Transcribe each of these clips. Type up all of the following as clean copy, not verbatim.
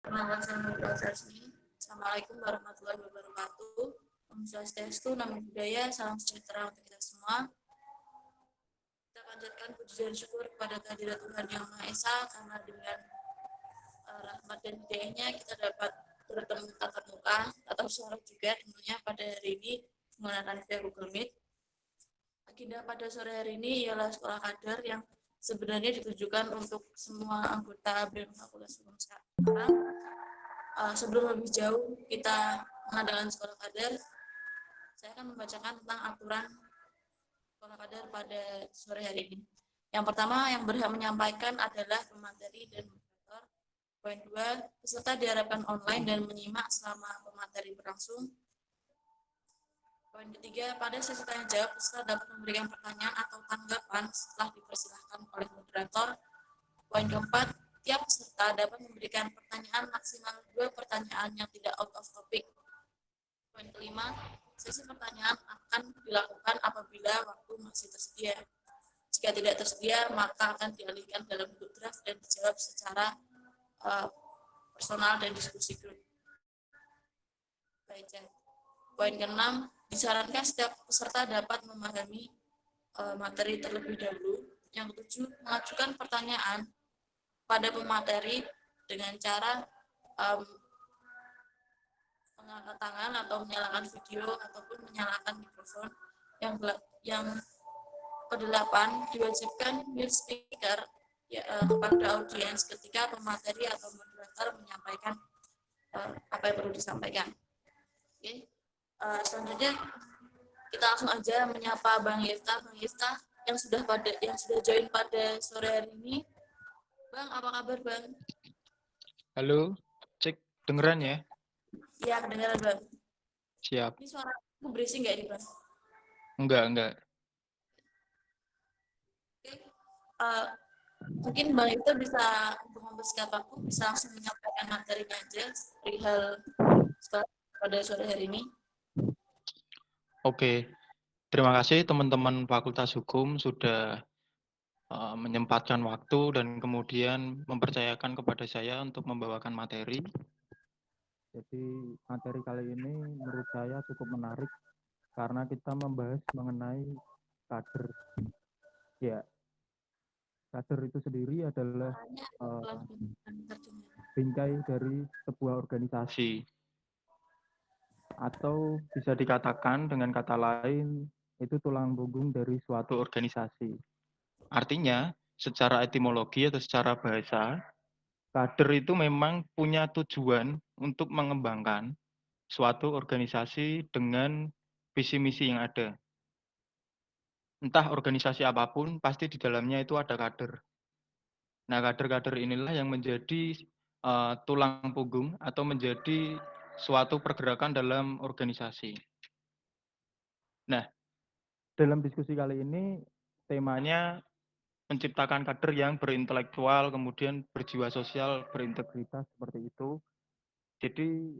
Perkenalkan saya Nurul Sarsni. Assalamualaikum warahmatullahi wabarakatuh. Om Swastiastu, Namo Buddhaya, salam sejahtera untuk kita semua. Kita panjatkan puji dan syukur kepada kehadirat Tuhan Yang Maha Esa karena dengan rahmat dan hidayahnya kita dapat bertemu tatap muka atau suara juga tentunya pada hari ini menggunakan via Google Meet. Agenda pada sore hari ini ialah sekolah kader yang sebenarnya ditujukan untuk semua anggota BEM Fakultas Hukum sekarang. Sebelum lebih jauh kita mengadakan sekolah kader, saya akan membacakan tentang aturan sekolah kader pada sore hari ini. Yang pertama yang berhak menyampaikan adalah pemateri dan moderator. Poin 2, peserta diharapkan online dan menyimak selama pemateri berlangsung. Poin ketiga, pada sesi tanya jawab, peserta dapat memberikan pertanyaan atau tanggapan setelah dipersilahkan oleh moderator. Poin keempat, tiap peserta dapat memberikan pertanyaan maksimal 2 pertanyaan yang tidak out of topic. Poin kelima, sesi pertanyaan akan dilakukan apabila waktu masih tersedia. Jika tidak tersedia, maka akan dialihkan dalam bentuk draft dan dijawab secara personal dan diskusi grup. Baik, poin keenam, disarankan setiap peserta dapat memahami materi terlebih dahulu. Yang ketujuh, mengajukan pertanyaan pada pemateri dengan cara mengangkat tangan atau menyalakan video ataupun menyalakan mikrofon. Yang kedelapan, diwajibkan mute speaker pada audiens ketika pemateri atau moderator menyampaikan apa yang perlu disampaikan. Oke. Selanjutnya kita langsung aja menyapa Bang Yefta yang sudah join pada sore hari ini. Bang, apa kabar Bang? Halo, cek dengeran ya? Iya, kedengaran Bang. Siap. Ini suara aku berisik nggak ini Bang? Enggak. Oke. Mungkin Bang Yefta bisa untuk mempersingkat waktu bisa langsung menyampaikan materinya aja perihal pada sore hari ini. Oke, terima kasih teman-teman Fakultas Hukum sudah menyempatkan waktu dan kemudian mempercayakan kepada saya untuk membawakan materi. Jadi materi kali ini menurut saya cukup menarik karena kita membahas mengenai kader. Ya, kader itu sendiri adalah bingkai dari sebuah organisasi. Atau bisa dikatakan dengan kata lain, itu tulang punggung dari suatu organisasi. Artinya, secara etimologi atau secara bahasa, kader itu memang punya tujuan untuk mengembangkan suatu organisasi dengan visi misi yang ada. Entah organisasi apapun, pasti di dalamnya itu ada kader. Nah, kader-kader inilah yang menjadi tulang punggung atau menjadi suatu pergerakan dalam organisasi. Nah, dalam diskusi kali ini temanya menciptakan kader yang berintelektual, kemudian berjiwa sosial, berintegritas seperti itu. Jadi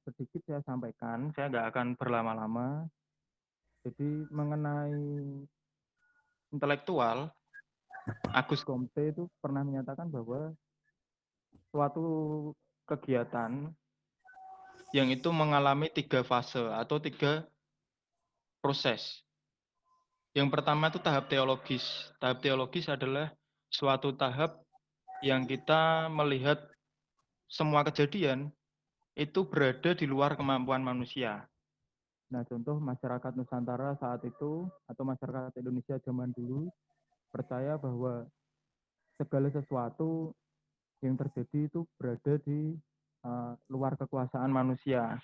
sedikit saya sampaikan, saya nggak akan berlama-lama. Jadi mengenai intelektual, Agus Comte itu pernah menyatakan bahwa suatu kegiatan yang itu mengalami 3 fase atau 3 proses. Yang pertama itu tahap teologis. Tahap teologis adalah suatu tahap yang kita melihat semua kejadian itu berada di luar kemampuan manusia. Nah, contoh masyarakat Nusantara saat itu atau masyarakat Indonesia zaman dulu percaya bahwa segala sesuatu yang terjadi itu berada di luar kekuasaan manusia.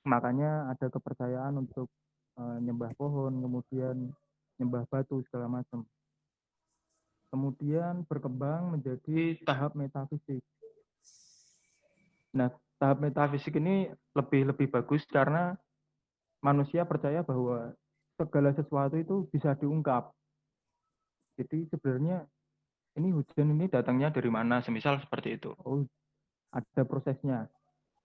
Makanya ada kepercayaan untuk nyembah pohon, kemudian nyembah batu segala macam. Kemudian berkembang menjadi tahap metafisik. Nah, tahap metafisik ini lebih bagus karena manusia percaya bahwa segala sesuatu itu bisa diungkap. Jadi sebenarnya ini hujan ini datangnya dari mana, semisal seperti itu. Oh, ada prosesnya.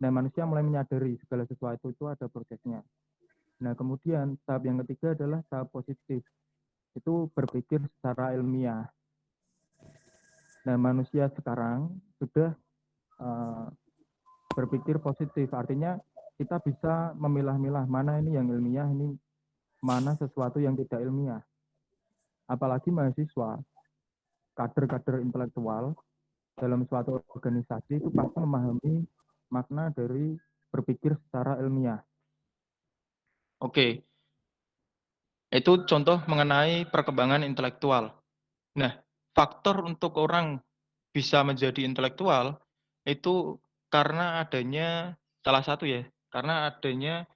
Nah, manusia mulai menyadari segala sesuatu itu ada prosesnya. Nah, kemudian tahap yang ketiga adalah tahap positif. Itu berpikir secara ilmiah. Nah, manusia sekarang sudah berpikir positif. Artinya kita bisa memilah-milah mana ini yang ilmiah, ini mana sesuatu yang tidak ilmiah. Apalagi mahasiswa, kader-kader intelektual dalam suatu organisasi itu pasti memahami makna dari berpikir secara ilmiah. Oke, itu contoh mengenai perkembangan intelektual. Nah, faktor untuk orang bisa menjadi intelektual itu karena adanya salah satu ya, karena adanya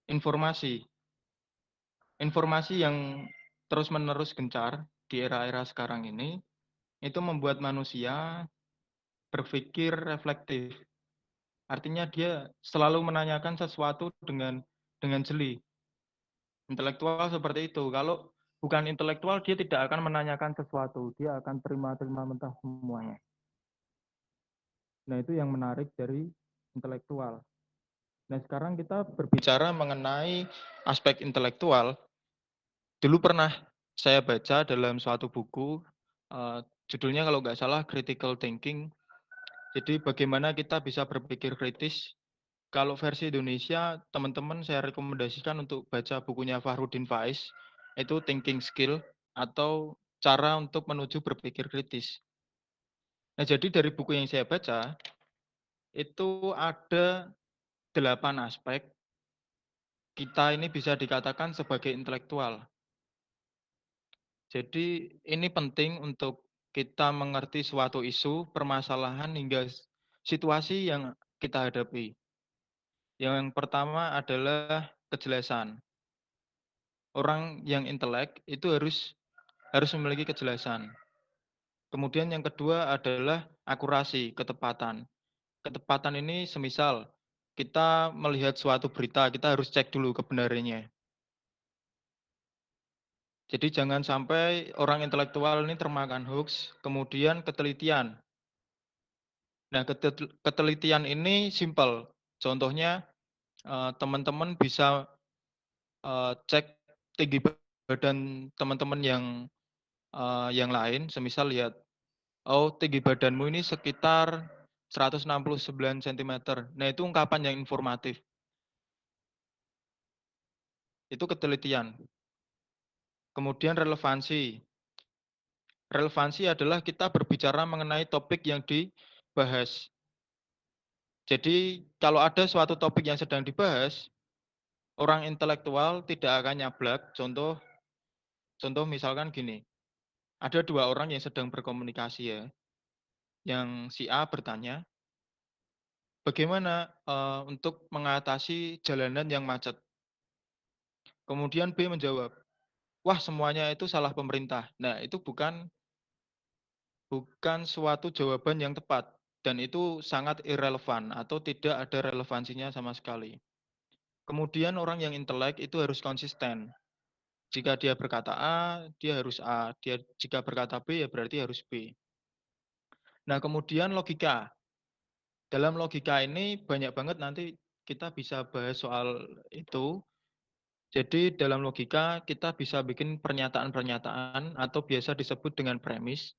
informasi. Informasi yang terus-menerus gencar di era-era sekarang ini itu membuat manusia berpikir reflektif. Artinya dia selalu menanyakan sesuatu dengan jeli. Intelektual seperti itu. Kalau bukan intelektual, dia tidak akan menanyakan sesuatu. Dia akan terima-terima mentah semuanya. Nah, itu yang menarik dari intelektual. Nah, sekarang kita berbicara mengenai aspek intelektual. Dulu pernah saya baca dalam suatu buku, judulnya kalau nggak salah Critical Thinking. Jadi bagaimana kita bisa berpikir kritis. Kalau versi Indonesia, teman-teman saya rekomendasikan untuk baca bukunya Fahruddin Faiz, itu Thinking Skill atau cara untuk menuju berpikir kritis. Nah, jadi dari buku yang saya baca, itu ada 8 aspek kita ini bisa dikatakan sebagai intelektual. Jadi ini penting untuk kita mengerti suatu isu, permasalahan hingga situasi yang kita hadapi. Yang pertama adalah kejelasan. Orang yang intelek itu harus memiliki kejelasan. Kemudian yang kedua adalah akurasi, ketepatan. Ketepatan ini semisal kita melihat suatu berita, kita harus cek dulu kebenarannya. Jadi jangan sampai orang intelektual ini termakan hoax, kemudian ketelitian. Nah, ketelitian ini simpel. Contohnya, teman-teman bisa, cek tinggi badan teman-teman yang lain, semisal lihat, "Oh, tinggi badanmu ini sekitar 169 sentimeter." Nah, itu ungkapan yang informatif, itu ketelitian. Kemudian relevansi. Relevansi adalah kita berbicara mengenai topik yang dibahas. Jadi, kalau ada suatu topik yang sedang dibahas, orang intelektual tidak akan nyablak. Contoh contoh misalkan gini, ada 2 orang yang sedang berkomunikasi ya, yang si A bertanya, "Bagaimana, untuk mengatasi jalanan yang macet?" Kemudian B menjawab, "Wah, semuanya itu salah pemerintah." Nah, itu bukan suatu jawaban yang tepat dan itu sangat irrelevan atau tidak ada relevansinya sama sekali. Kemudian orang yang intelek itu harus konsisten. Jika dia berkata A, dia harus A. Jika berkata B, ya berarti harus B. Nah, kemudian logika. Dalam logika ini banyak banget nanti kita bisa bahas soal itu. Jadi dalam logika kita bisa bikin pernyataan-pernyataan atau biasa disebut dengan premis.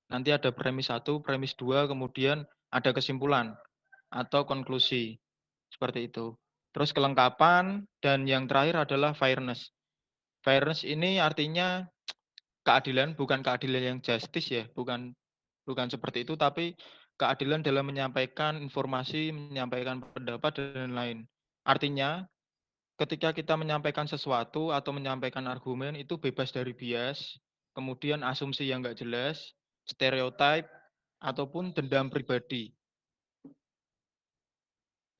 Nanti ada premis satu, premis 2, kemudian ada kesimpulan atau konklusi. Seperti itu. Terus kelengkapan dan yang terakhir adalah fairness. Fairness ini artinya keadilan, bukan keadilan yang justice ya, bukan bukan seperti itu, tapi keadilan dalam menyampaikan informasi, menyampaikan pendapat, dan lain-lain. Artinya, ketika kita menyampaikan sesuatu atau menyampaikan argumen itu bebas dari bias, kemudian asumsi yang nggak jelas, stereotip, ataupun dendam pribadi.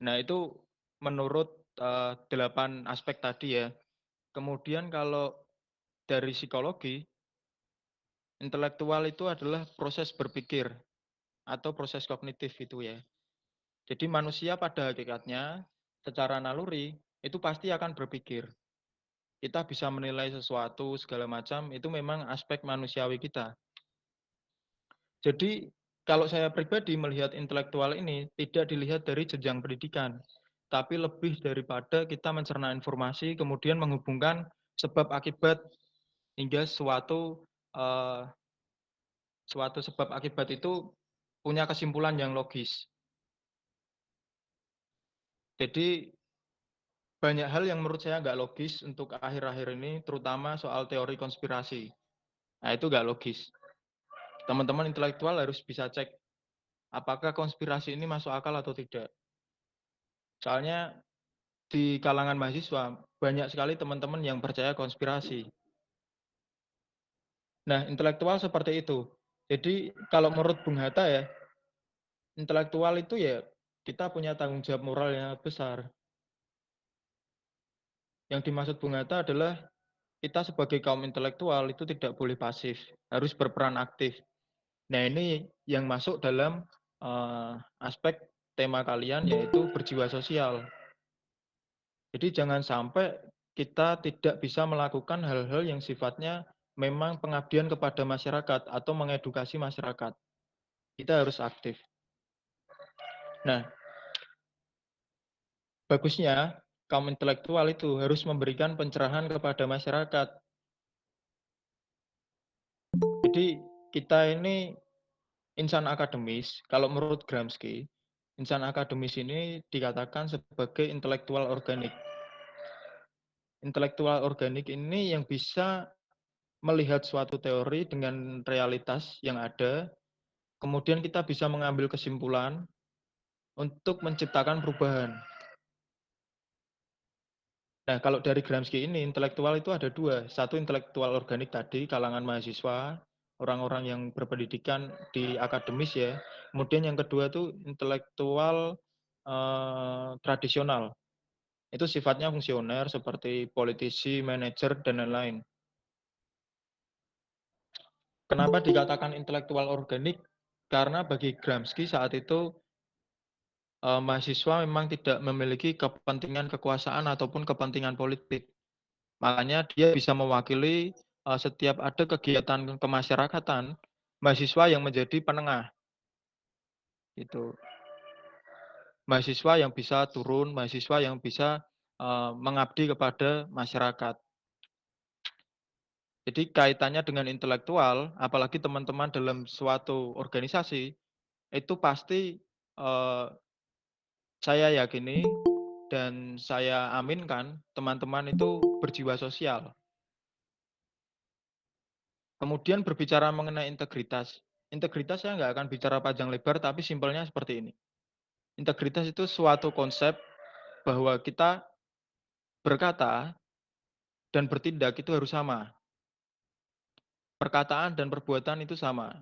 Nah, itu menurut 8 aspek tadi ya. Kemudian kalau dari psikologi, intelektual itu adalah proses berpikir atau proses kognitif itu ya. Jadi manusia pada hakikatnya secara naluri itu pasti akan berpikir. Kita bisa menilai sesuatu segala macam itu memang aspek manusiawi kita. Jadi kalau saya pribadi melihat intelektual ini tidak dilihat dari jenjang pendidikan, tapi lebih daripada kita mencerna informasi kemudian menghubungkan sebab akibat hingga eh, suatu sebab akibat itu punya kesimpulan yang logis. Jadi banyak hal yang menurut saya nggak logis untuk akhir-akhir ini, terutama soal teori konspirasi. Nah, itu nggak logis. Teman-teman intelektual harus bisa cek apakah konspirasi ini masuk akal atau tidak. Soalnya di kalangan mahasiswa banyak sekali teman-teman yang percaya konspirasi. Nah, intelektual seperti itu. Jadi kalau menurut Bung Hatta ya, intelektual itu ya kita punya tanggung jawab moral yang besar. Yang dimaksud Bung Hatta adalah kita sebagai kaum intelektual itu tidak boleh pasif, harus berperan aktif. Nah, ini yang masuk dalam aspek tema kalian yaitu berjiwa sosial. Jadi jangan sampai kita tidak bisa melakukan hal-hal yang sifatnya memang pengabdian kepada masyarakat atau mengedukasi masyarakat. Kita harus aktif. Nah, bagusnya kaum intelektual itu harus memberikan pencerahan kepada masyarakat. Jadi kita ini insan akademis, kalau menurut Gramsci, insan akademis ini dikatakan sebagai intelektual organik. Intelektual organik ini yang bisa melihat suatu teori dengan realitas yang ada, kemudian kita bisa mengambil kesimpulan untuk menciptakan perubahan. Nah, kalau dari Gramsci ini, intelektual itu ada dua. Satu intelektual organik tadi, kalangan mahasiswa, orang-orang yang berpendidikan di akademis ya. Kemudian yang kedua itu intelektual tradisional. Itu sifatnya fungsioner seperti politisi, manajer, dan lain-lain. Kenapa dikatakan intelektual organik? Karena bagi Gramsci saat itu mahasiswa memang tidak memiliki kepentingan kekuasaan ataupun kepentingan politik. Makanya dia bisa mewakili setiap ada kegiatan kemasyarakatan, mahasiswa yang menjadi penengah. Itu. Mahasiswa yang bisa turun, mahasiswa yang bisa mengabdi kepada masyarakat. Jadi kaitannya dengan intelektual, apalagi teman-teman dalam suatu organisasi, itu pasti saya yakini dan saya aminkan teman-teman itu berjiwa sosial. Kemudian berbicara mengenai integritas. Integritas saya nggak akan bicara panjang lebar, tapi simpelnya seperti ini. Integritas itu suatu konsep bahwa kita berkata dan bertindak itu harus sama. Perkataan dan perbuatan itu sama.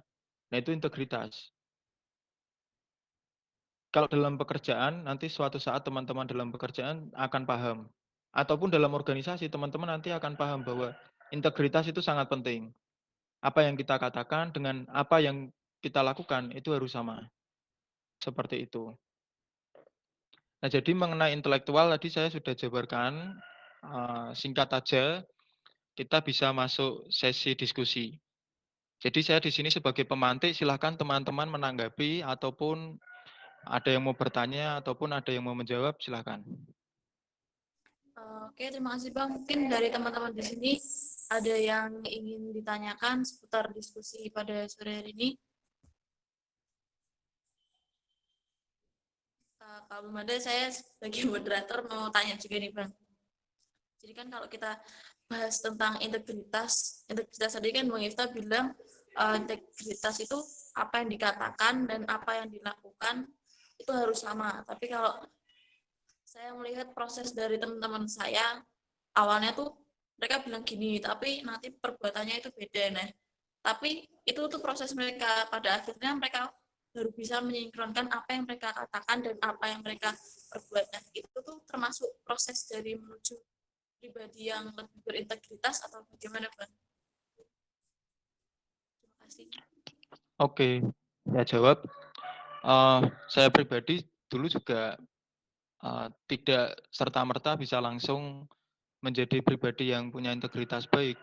Nah, itu integritas. Kalau dalam pekerjaan, nanti suatu saat teman-teman dalam pekerjaan akan paham. Ataupun dalam organisasi, teman-teman nanti akan paham bahwa integritas itu sangat penting. Apa yang kita katakan dengan apa yang kita lakukan itu harus sama. Seperti itu. Nah, jadi mengenai intelektual tadi saya sudah jabarkan, singkat aja, kita bisa masuk sesi diskusi. Jadi saya di sini sebagai pemantik, silahkan teman-teman menanggapi ataupun ada yang mau bertanya ataupun ada yang mau menjawab, silahkan. Oke, terima kasih Bang. Mungkin dari teman-teman di sini ada yang ingin ditanyakan seputar diskusi pada sore hari ini. Kalau belum ada, saya sebagai moderator mau tanya juga nih Bang. Jadi kan kalau kita bahas tentang integritas tadi kan Bang Ifta bilang integritas itu apa yang dikatakan dan apa yang dilakukan itu harus sama. Tapi kalau saya melihat proses dari teman-teman saya, awalnya tuh mereka bilang gini, tapi nanti perbuatannya itu beda. Nah, tapi itu tuh proses mereka, pada akhirnya mereka baru bisa menyinkronkan apa yang mereka katakan dan apa yang mereka perbuat. Nah, itu tuh termasuk proses dari menuju pribadi yang lebih berintegritas atau bagaimana, Bang? Terima kasih. Oke, saya jawab. Saya pribadi dulu juga tidak serta-merta bisa langsung menjadi pribadi yang punya integritas baik.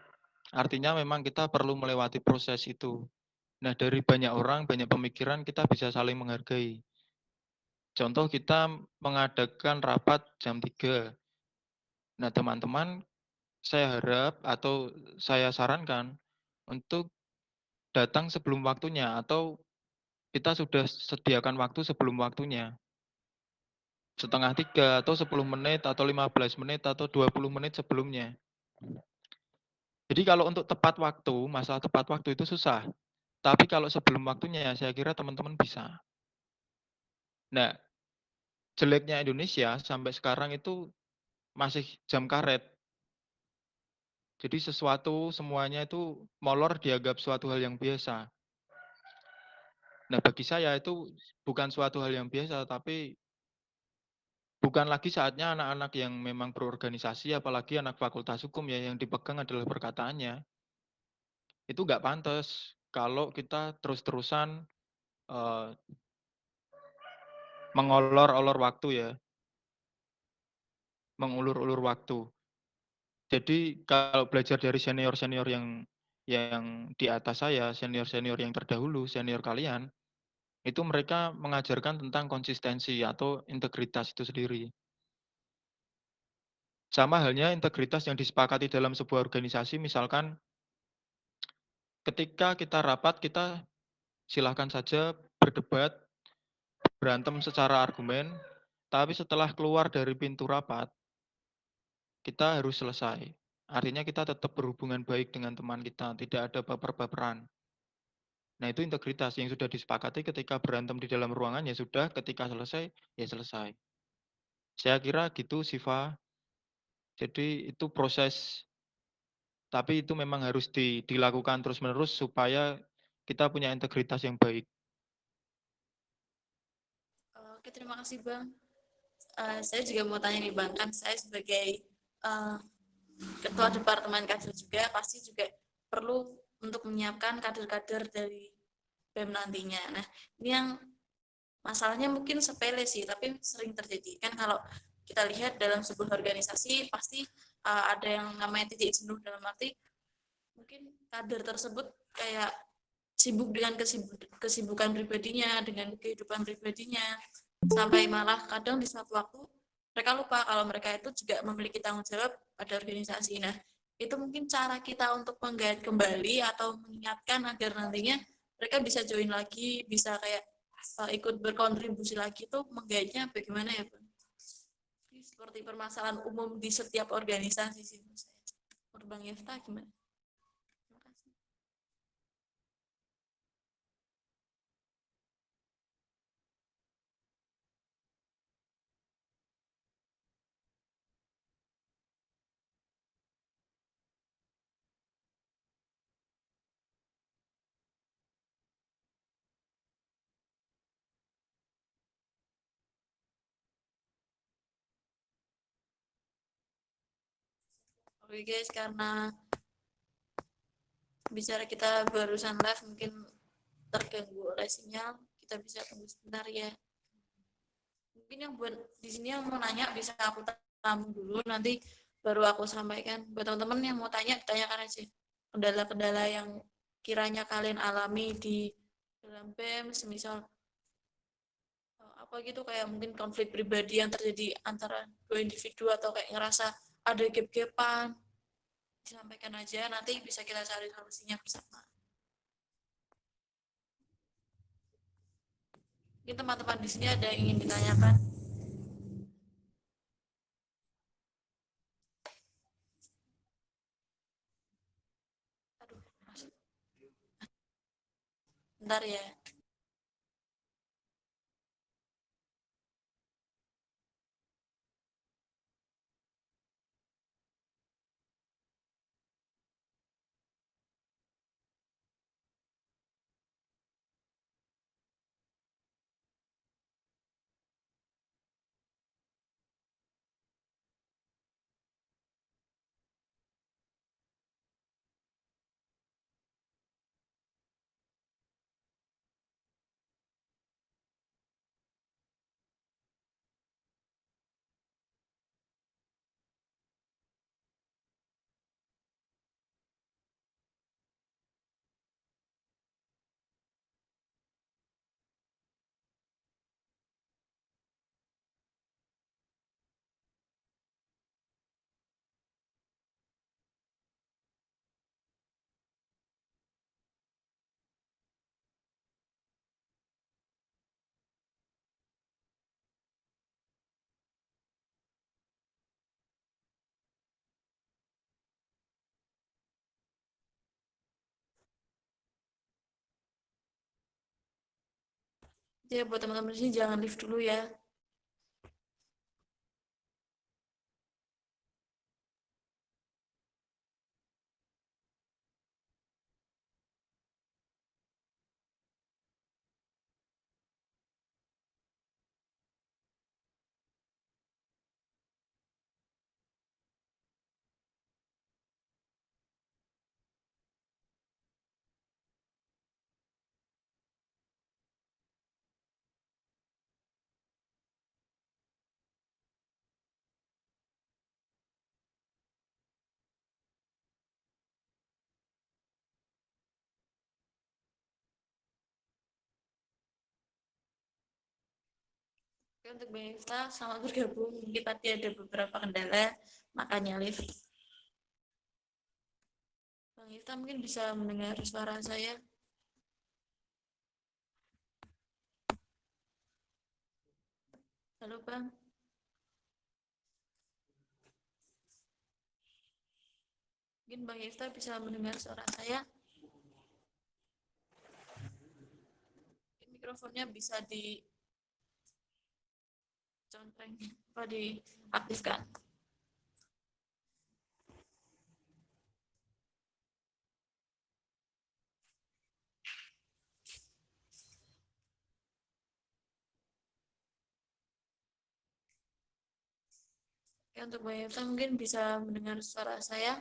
Artinya memang kita perlu melewati proses itu. Nah, dari banyak orang, banyak pemikiran, kita bisa saling menghargai. Contoh kita mengadakan rapat jam 3. Nah, teman-teman, saya harap atau saya sarankan untuk datang sebelum waktunya atau kita sudah sediakan waktu sebelum waktunya. setengah 3 atau 10 menit atau 15 menit atau 20 menit sebelumnya. Jadi kalau untuk tepat waktu, masalah tepat waktu itu susah. Tapi kalau sebelum waktunya saya kira teman-teman bisa. Nah, jeleknya Indonesia sampai sekarang itu masih jam karet. Jadi sesuatu semuanya itu molor dianggap suatu hal yang biasa. Nah, bagi saya itu bukan suatu hal yang biasa, tapi bukan lagi saatnya anak-anak yang memang berorganisasi, apalagi anak fakultas hukum ya, yang dipegang adalah perkataannya. Itu nggak pantas kalau kita terus-terusan eh, mengolor-olor waktu ya, mengulur-ulur waktu. Jadi kalau belajar dari senior-senior yang di atas saya, senior-senior yang terdahulu, senior kalian, itu mereka mengajarkan tentang konsistensi atau integritas itu sendiri. Sama halnya integritas yang disepakati dalam sebuah organisasi, misalkan ketika kita rapat, kita silahkan saja berdebat, berantem secara argumen, tapi setelah keluar dari pintu rapat, kita harus selesai. Artinya kita tetap berhubungan baik dengan teman kita, tidak ada baper-baperan. Nah, itu integritas yang sudah disepakati ketika berantem di dalam ruangan ya sudah, ketika selesai ya selesai. Saya kira gitu Siva. Jadi itu proses, tapi itu memang harus dilakukan terus-menerus supaya kita punya integritas yang baik. Oke, terima kasih Bang. Saya juga mau tanya nih Bang, kan saya sebagai uh, ketua departemen kader juga pasti juga perlu untuk menyiapkan kader-kader dari BEM nantinya. Nah, ini yang masalahnya mungkin sepele sih, tapi sering terjadi. Kan kalau kita lihat dalam sebuah organisasi pasti ada yang namanya titik jenuh dalam arti mungkin kader tersebut kayak sibuk dengan kesibukan pribadinya, dengan kehidupan pribadinya, sampai malah kadang di suatu waktu mereka lupa kalau mereka itu juga memiliki tanggung jawab pada organisasi. Nah, itu mungkin cara kita untuk menggait kembali atau mengingatkan agar nantinya mereka bisa join lagi, bisa kayak ikut berkontribusi lagi tuh menggaitnya bagaimana ya, Bang? Ini seperti permasalahan umum di setiap organisasi sih menurut saya. Menurut Bang Yefta gimana? Terima kasih. Oke guys, karena bicara kita barusan live mungkin terganggu oleh sinyal, kita bisa tunggu sebentar ya. Mungkin yang buat di sini yang mau nanya bisa aku tamu dulu, nanti baru aku sampaikan. Buat teman-teman yang mau tanya, tanyakan aja kendala-kendala yang kiranya kalian alami di dalam BEM, semisal apa gitu kayak mungkin konflik pribadi yang terjadi antara dua individu atau kayak ngerasa ada gap-gapan, disampaikan aja, nanti bisa kita cari solusinya bersama. Mungkin teman-teman di sini ada yang ingin ditanyakan. Aduh, bentar ya. Ya, buat teman-teman di sini jangan lift dulu ya. Oke, untuk Bang Ifta, selamat bergabung. Mungkin tadi ada beberapa kendala, makanya lift. Bang Ifta mungkin bisa mendengar suara saya. Halo Bang, mungkin Bang Ifta bisa mendengar suara saya. Mungkin mikrofonnya bisa dicontreng atau diaktifkan. Oke, untuk Bang Ifta mungkin bisa mendengar suara saya.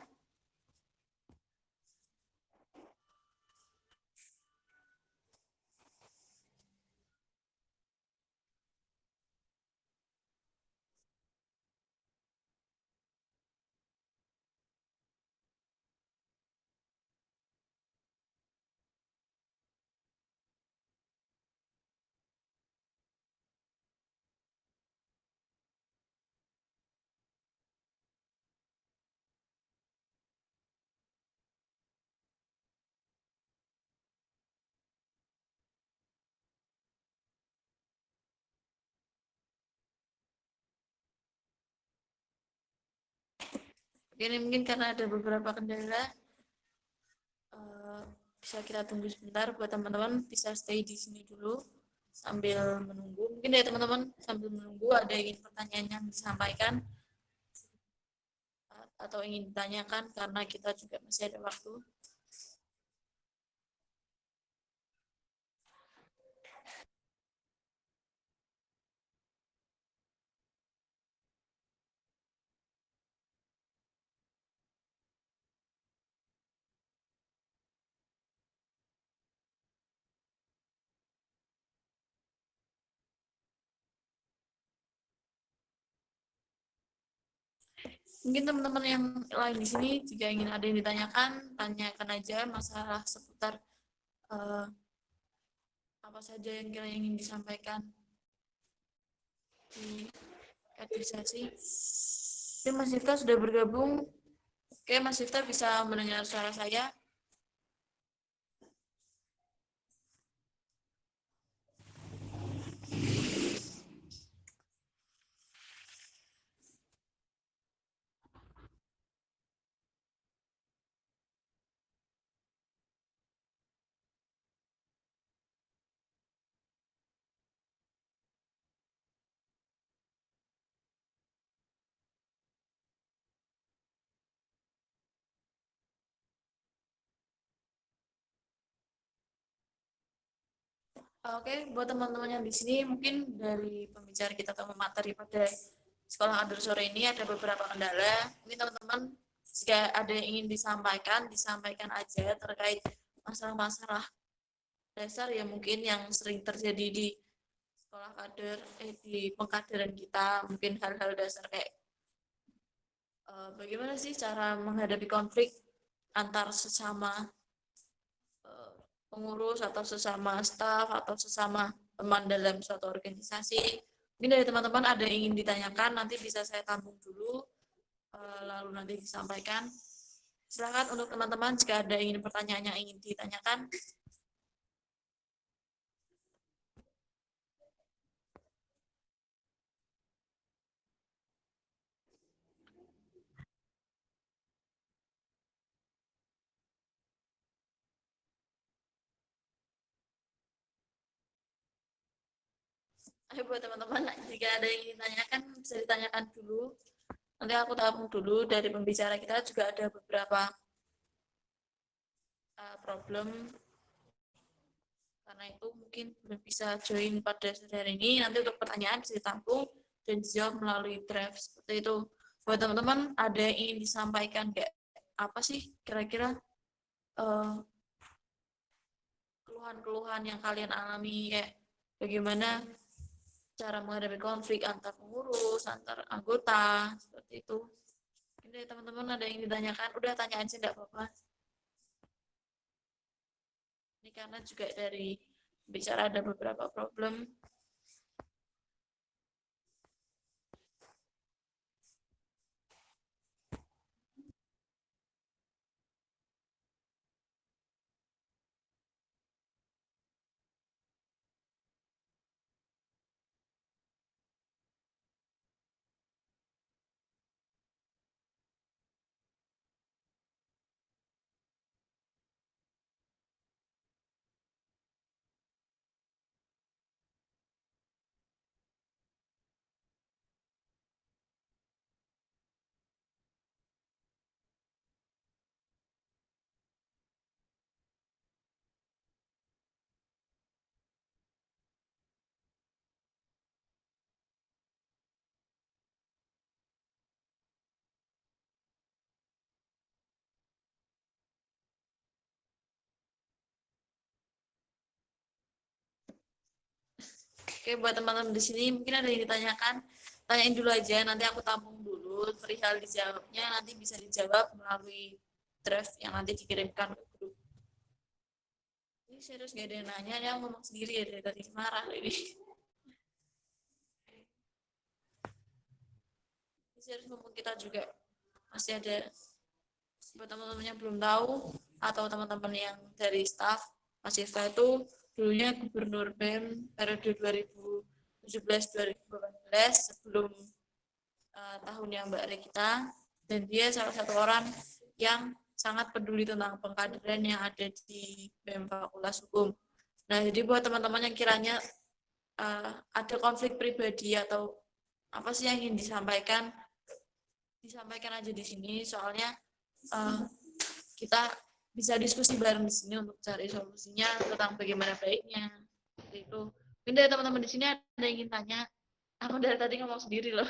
Ini mungkin karena ada beberapa kendala, eh, bisa kita tunggu sebentar. Buat teman-teman bisa stay di sini dulu sambil menunggu. Mungkin dari teman-teman sambil menunggu ada ingin pertanyaan yang disampaikan atau ingin ditanyakan karena kita juga masih ada waktu. Mungkin teman-teman yang lain di sini jika ingin ada yang ditanyakan, tanyakan aja masalah seputar uh, apa saja yang kira ingin disampaikan di kaderisasi. Oke, Mas Sifta sudah bergabung. Oke, Mas Sifta bisa mendengar suara saya. Oke, buat teman-teman yang di sini mungkin dari pembicara kita atau materi pada sekolah kader sore ini ada beberapa kendala. Mungkin teman-teman jika ada yang ingin disampaikan, disampaikan aja terkait masalah-masalah dasar ya mungkin yang sering terjadi di sekolah kader, di pengkaderan kita, mungkin hal-hal dasar kayak bagaimana sih cara menghadapi konflik antar sesama eh, pengurus atau sesama staf atau sesama teman dalam suatu organisasi. Mungkin dari teman-teman ada yang ingin ditanyakan, nanti bisa saya tampung dulu, lalu nanti disampaikan. Silakan untuk teman-teman jika ada ingin pertanyaan yang ingin ditanyakan. Ayo buat teman-teman, jika ada yang ingin ditanyakan, bisa ditanyakan dulu. Nanti aku tampung dulu dari pembicara kita juga ada beberapa problem. Karena itu mungkin belum bisa join pada sore hari ini. Nanti untuk pertanyaan bisa ditampung dan dijawab melalui draft seperti itu. Buat teman-teman, ada yang ingin disampaikan kayak apa sih kira-kira keluhan-keluhan yang kalian alami, kayak bagaimana cara menghadapi konflik antar pengurus, antar anggota, seperti itu. Ini teman-teman ada yang ditanyakan, udah tanya aja enggak apa-apa. Ini karena juga dari bicara ada beberapa problem. Oke, buat teman-teman di sini mungkin ada yang ditanyakan, tanyain dulu aja, nanti aku tampung dulu, perihal dijawabnya nanti bisa dijawab melalui draft yang nanti dikirimkan ke grup. Ini serius gak ada yang nanya, yang ngomong sendiri ya dari tadi, marah ini. Ini serius ngomong kita juga masih ada, buat teman-teman yang belum tahu atau teman-teman yang dari staff, Mas Ifta itu dulunya gubernur BEM periode 2017-2018 sebelum tahunnya Mbak Rekita, dan dia salah satu orang yang sangat peduli tentang pengkaderan yang ada di BEM Fakultas Hukum. Nah, jadi buat teman-teman yang kiranya ada konflik pribadi atau apa sih yang ingin disampaikan, disampaikan aja di sini, soalnya kita bisa diskusi bareng di sini untuk cari solusinya tentang bagaimana baiknya. Itu. Mungkin dari teman-teman di sini ada yang ingin tanya. Aku dari tadi ngomong sendiri loh.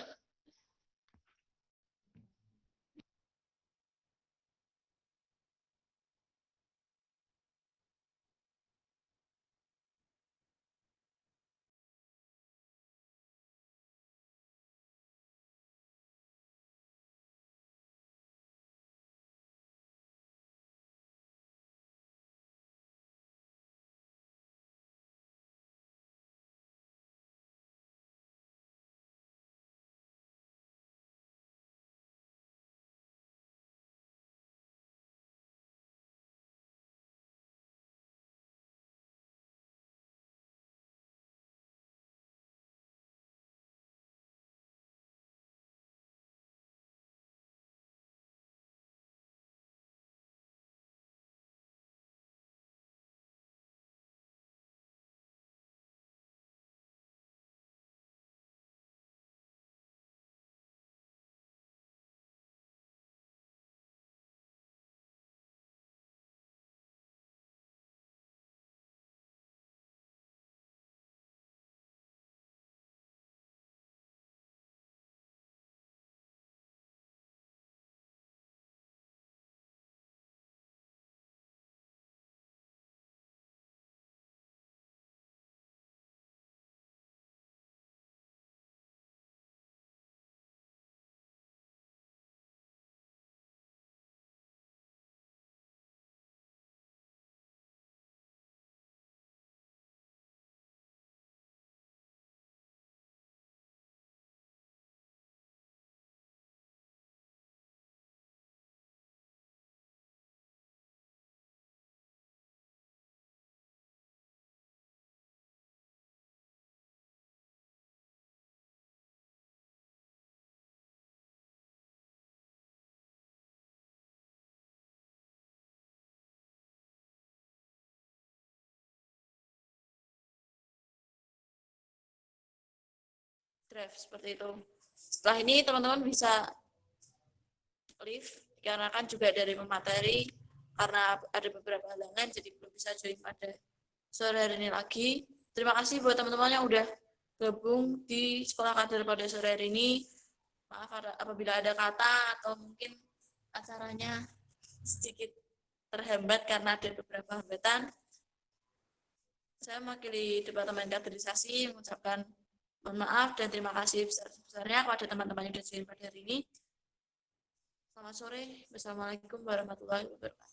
draft seperti itu. Setelah ini teman-teman bisa leave karena kan juga dari pemateri karena ada beberapa halangan jadi belum bisa join pada sore hari ini lagi. Terima kasih buat teman-teman yang udah gabung di sekolah kader pada sore hari ini. Maaf apabila ada kata atau mungkin acaranya sedikit terhambat karena ada beberapa hambatan. Saya mewakili Departemen Kaderisasi mengucapkan mohon maaf dan terima kasih besar-besarnya kepada teman-teman yang sudah join pada hari ini. Selamat sore. Wassalamualaikum warahmatullahi wabarakatuh.